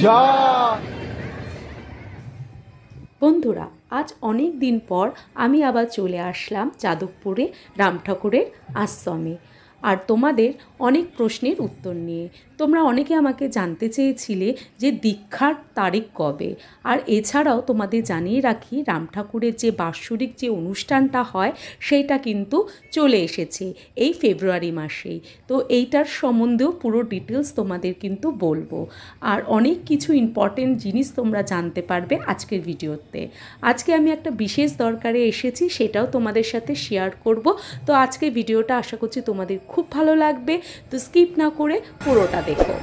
জয়। বন্ধুরা, আজ অনেক দিন পর আমি আবার চলে আসলাম যাদবপুরে রাম ঠাকুরের আশ্রমে, আর তোমাদের অনেক প্রশ্নের উত্তর নিয়ে। তোমরা অনেকে আমাকে জানতে চেয়েছিলে যে দীক্ষার তারিখ কবে, আর এছাড়াও তোমাদের জানিয়ে রাখি রাম ঠাকুরের যে বাৎসরিক যে অনুষ্ঠানটা হয় সেইটা কিন্তু চলে এসেছে এই ফেব্রুয়ারি মাসেই। তো এইটার সম্বন্ধেও পুরো ডিটেলস তোমাদের কিন্তু বলবো, আর অনেক কিছু ইম্পর্টেন্ট জিনিস তোমরা জানতে পারবে আজকের ভিডিওতে। আজকে আমি একটা বিশেষ দরকারে এসেছি, সেটাও তোমাদের সাথে শেয়ার করব। তো আজকে ভিডিওটা আশা করছি তোমাদের খুব ভালো লাগবে, তো স্কিপ না করে পুরোটা দেখো।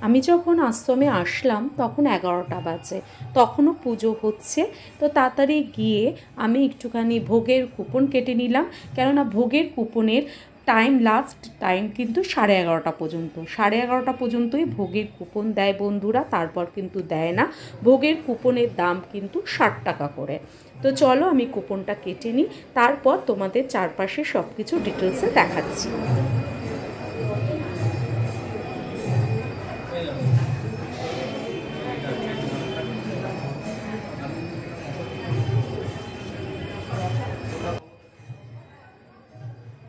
আমি যখন আশ্রমে আসলাম তখন 11টা বাজে, তখনও পুজো হচ্ছে। তো তাড়াতাড়ি গিয়ে আমি একটুখানি ভোগের কুপন কেটে নিলাম, কেননা ভোগের কুপনের লাস্ট টাইম কিন্তু 11:30 পর্যন্ত। 11:30 পর্যন্তই ভোগের কুপন দেয় বন্ধুরা, তারপর কিন্তু দেয় না। ভোগের কুপনের দাম কিন্তু 60 টাকা করে। তো চলো আমি কুপনটা কেটে নিই, তারপর তোমাদের চারপাশে সব কিছু ডিটেলসে দেখাচ্ছি।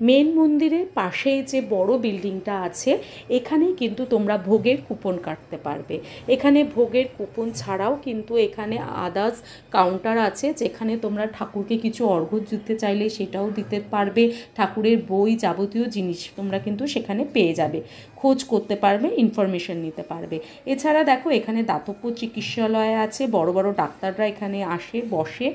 মেন মন্দিরের পাশেই যে বড় বিল্ডিংটা আছে, এখানেই কিন্তু তোমরা ভোগের কুপন কাটতে পারবে। এখানে ভোগের কুপন ছাড়াও কিন্তু এখানে আদার্স কাউন্টার আছে, যেখানে তোমরা ঠাকুরকে কিছু অর্ঘ্য দিতে চাইলে সেটাও দিতে পারবে। ঠাকুরের বই যাবতীয় জিনিস তোমরা কিন্তু সেখানে পেয়ে যাবে, খোঁজ করতে পারবে, ইনফরমেশন নিতে পারবে। এছাড়া দেখো এখানে দাতব্য চিকিৎসালয় আছে, বড় বড় ডাক্তাররা এখানে আসে বসে।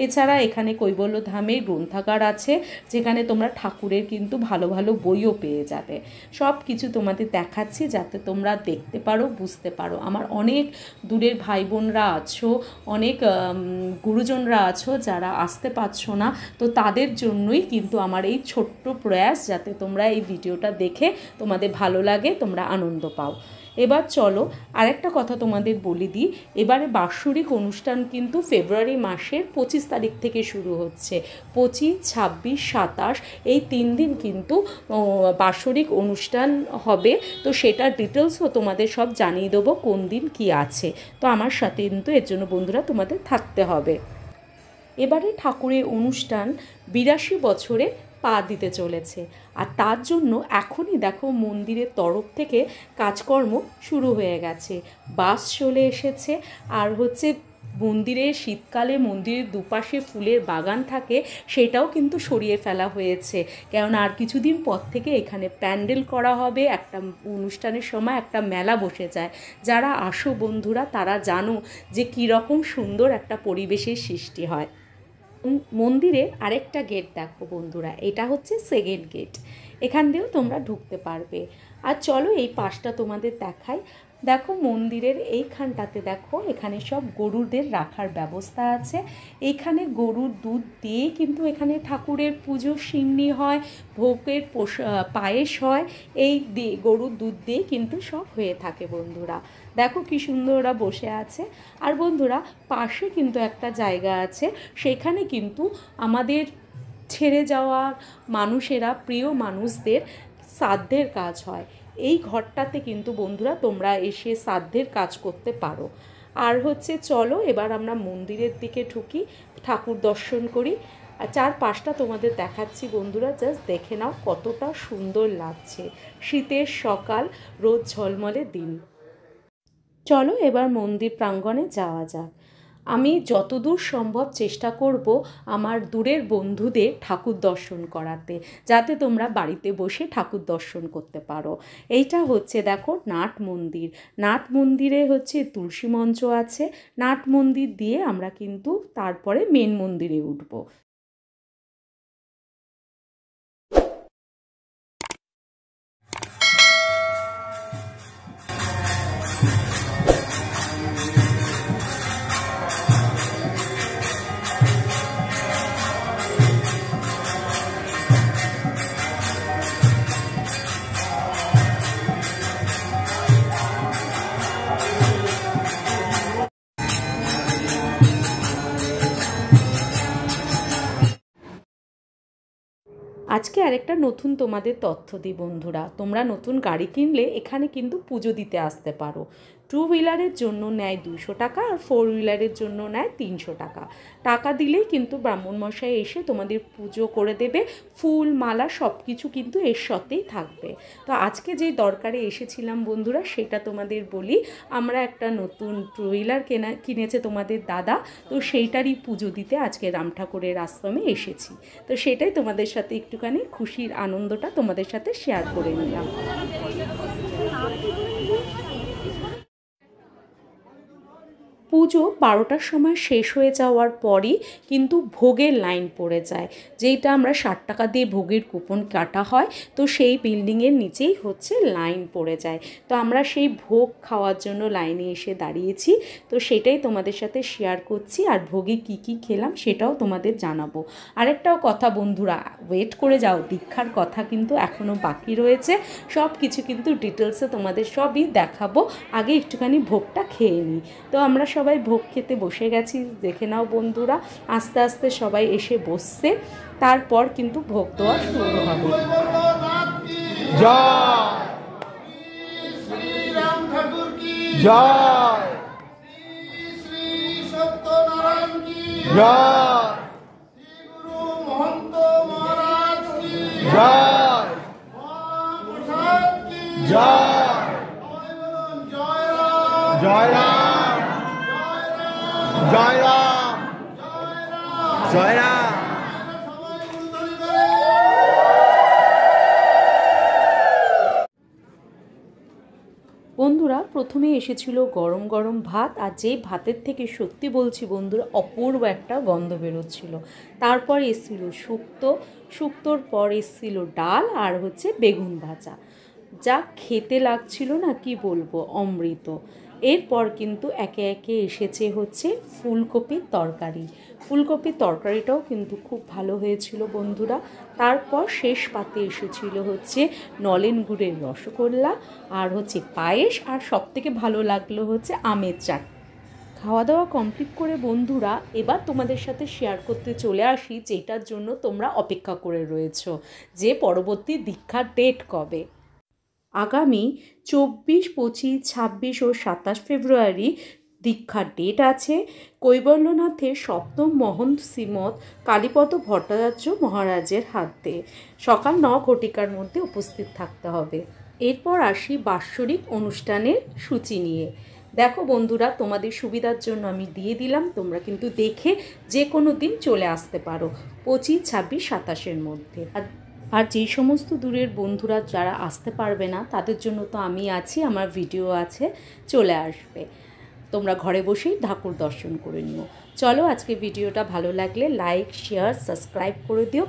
এছাড়া এখানে কৈবল্যধামে গ্রন্থাগার আছে, যেখানে তোমরা ঠাকুরের কিন্তু ভালো ভালো বইও পেয়ে যাবে। সব কিছু তোমাদের দেখাচ্ছি যাতে তোমরা দেখতে পারো, বুঝতে পারো। আমার অনেক দূরের ভাই বোনরা আছো, অনেক গুরুজনরা আছো যারা আসতে পারছো না, তো তাদের জন্যই কিন্তু আমার এই ছোট্ট প্রয়াস, যাতে তোমরা এই ভিডিওটা দেখে তোমাদের ভালো লাগে, তোমরা আনন্দ পাও। এবার চলো আরেকটা কথা তোমাদের বলে দিই, এবারে বাৎসরিক অনুষ্ঠান কিন্তু ফেব্রুয়ারি মাসের 25 তারিখ থেকে শুরু হচ্ছে। 25, 26, 27 এই 3 দিন কিন্তু বাৎসরিক অনুষ্ঠান হবে। তো সেটার ডিটেলসও তোমাদের সব জানিয়ে দেবো কোন দিন কি আছে। তো আমার সাথে কিন্তু এর জন্য বন্ধুরা তোমাদের থাকতে হবে। এবারে ঠাকুরের অনুষ্ঠান 82 বছরে পা দিতে চলেছে, আর তার জন্য এখনই দেখো মন্দিরের তরফ থেকে কাজকর্ম শুরু হয়ে গেছে। বাস চলে এসেছে, আর হচ্ছে মন্দিরে শীতকালে মন্দিরের দুপাশে ফুলের বাগান থাকে, সেটাও কিন্তু সরিয়ে ফেলা হয়েছে, কেননা আর কিছুদিন পর থেকে এখানে প্যান্ডেল করা হবে। একটা অনুষ্ঠানের সময় একটা মেলা বসে যায়, যারা আসো বন্ধুরা তারা জানো যে কীরকম সুন্দর একটা পরিবেশের সৃষ্টি হয়। মন্দিরের আরেকটা গেট দেখো বন্ধুরা, এটা হচ্ছে সেকেন্ড গেট, এখান দিয়েও তোমরা ঢুকতে পারবে। আর চলো এই পাশটা তোমাদের দেখাই। দেখো মন্দিরের এইখানটাতে দেখো এখানে সব গরুদের রাখার ব্যবস্থা আছে। এইখানে গরুর দুধ দিয়ে কিন্তু এখানে ঠাকুরের পুজো সিন্নি হয়, ভোগের পায়েস হয়, এই গরুর দুধ দিয়ে কিন্তু সব হয়ে থাকে বন্ধুরা। দেখো কি সুন্দর ওরা বসে আছে। আর বন্ধুরা পাশে কিন্তু একটা জায়গা আছে, সেখানে কিন্তু আমাদের ছেড়ে যাওয়া মানুষেরা, প্রিয় মানুষদের শ্রাদ্ধের কাজ হয়। এই ঘরটাতে কিন্তু বন্ধুরা তোমরা এসে শ্রাদ্ধের কাজ করতে পারো। আর হচ্ছে চলো এবার আমরা মন্দিরের দিকে ঢুকি, ঠাকুর দর্শন করি। আর চারপাশটা তোমাদের দেখাচ্ছি বন্ধুরা, জাস্ট দেখে নাও কতটা সুন্দর লাগছে। শীতের সকাল, রোদ ঝলমলে দিন। চলো এবার মন্দির প্রাঙ্গণে যাওয়া যাক। আমি যতদূর সম্ভব চেষ্টা করব আমার দূরের বন্ধুদের ঠাকুর দর্শন করাতে, যাতে তোমরা বাড়িতে বসে ঠাকুর দর্শন করতে পারো। এইটা হচ্ছে দেখো নাট মন্দির। নাট মন্দিরে হচ্ছে তুলসী মঞ্চ আছে। নাট মন্দির দিয়ে আমরা কিন্তু তারপরে মেন মন্দিরে উঠবো। আজকে আরেকটা নতুন তোমাদের তথ্য দিই বন্ধুরা, তোমরা নতুন গাড়ি কিনলে এখানে কিন্তু পুজো দিতে আসতে পারো। 2 হুইলারের জন্য নেয় 200 টাকা আর 4 হুইলারের জন্য নেয় 300 টাকা। টাকা দিলেই কিন্তু ব্রাহ্মণমশাই এসে তোমাদের পুজো করে দেবে, ফুল মালা সব কিছু কিন্তু এর সাথেই থাকবে। তো আজকে যে দরকারে এসেছিলাম বন্ধুরা সেটা তোমাদের বলি। আমরা একটা নতুন 2 হুইলার কিনেছে তোমাদের দাদা, তো সেইটারই পুজো দিতে আজকে রাম ঠাকুরের আশ্রমে এসেছি। তো সেটাই তোমাদের সাথে একটুখানি খুশির আনন্দটা তোমাদের সাথে শেয়ার করে নিলাম। পুজো 12টার সময় শেষ হয়ে যাওয়ার পরই কিন্তু ভোগের লাইন পড়ে যায়, যেইটা আমরা 60 টাকা দিয়ে ভোগের কুপন কাটা হয়, তো সেই বিল্ডিংয়ের নিচেই হচ্ছে লাইন পড়ে যায়। তো আমরা সেই ভোগ খাওয়ার জন্য লাইনে এসে দাঁড়িয়েছি, তো সেটাই তোমাদের সাথে শেয়ার করছি। আর ভোগে কি কি খেলাম সেটাও তোমাদের জানাবো। আরেকটাও কথা বন্ধুরা, ওয়েট করে যাও, দীক্ষার কথা কিন্তু এখনও বাকি রয়েছে, সব কিছু কিন্তু ডিটেলসে তোমাদের সবই দেখাবো। আগে একটুখানি ভোগটা খেয়ে নিই। তো আমরা সবাই ভোগ খেতে বসে গেছি, দেখে নাও বন্ধুরা, আস্তে আস্তে সবাই এসে বসছে, তারপর কিন্তু ভোগ দেওয়া শুরু হবে। জয় রাম, জয় রাম, জয় রাম। বন্ধুরা প্রথমে এসেছিল গরম গরম ভাত, আর যেই ভাতের থেকে সত্যি বলছি বন্ধুরা অপূর্ব একটা গন্ধ বেরোচ্ছিল। তারপর এসেছিল শুক্তোর পর এসেছিল ডাল আর হচ্ছে বেগুন ভাজা, যা খেতে লাগছিল না কি বলবো, অমৃত। এরপর কিন্তু একে একে এসেছে হচ্ছে ফুলকপির তরকারি। ফুলকপির তরকারিটাও কিন্তু খুব ভালো হয়েছিল বন্ধুরা। তারপর শেষ পাতে এসেছিল হচ্ছে নলেন গুড়ের রসগোল্লা আর হচ্ছে পায়েস, আর সবথেকে ভালো লাগলো হচ্ছে আমের চাটনি। খাওয়া দাওয়া কমপ্লিট করে বন্ধুরা এবার তোমাদের সাথে শেয়ার করতে চলে আসি যেটার জন্য তোমরা অপেক্ষা করে রয়েছো, যে পরবর্তী দীক্ষার ডেট কবে। আগামী 24, 25, 26 ও 27 ফেব্রুয়ারি দীক্ষার ডেট আছে। কৈবল্যনাথের সপ্তম মহন্ত শ্রীমৎ কালীপদ ভট্টাচার্য মহারাজের হাতে সকাল 9 ঘটিকার মধ্যে উপস্থিত থাকতে হবে। এরপর আসি বাৎসরিক অনুষ্ঠানের সূচি নিয়ে। দেখো বন্ধুরা, তোমাদের সুবিধার জন্য আমি দিয়ে দিলাম, তোমরা কিন্তু দেখে যে কোনো দিন চলে আসতে পারো 25, 26, 27-এর মধ্যে। আর যেই সমস্ত দূরের বন্ধুরা যারা আসতে পারবে না তাদের জন্য তো আমি আছি, আমার ভিডিও আছে, চলে আসবে, তোমরা ঘরে বসেই ঠাকুর দর্শন করে নিও। চলো, আজকে ভিডিওটা ভালো লাগলে লাইক, শেয়ার, সাবস্ক্রাইব করে দিও।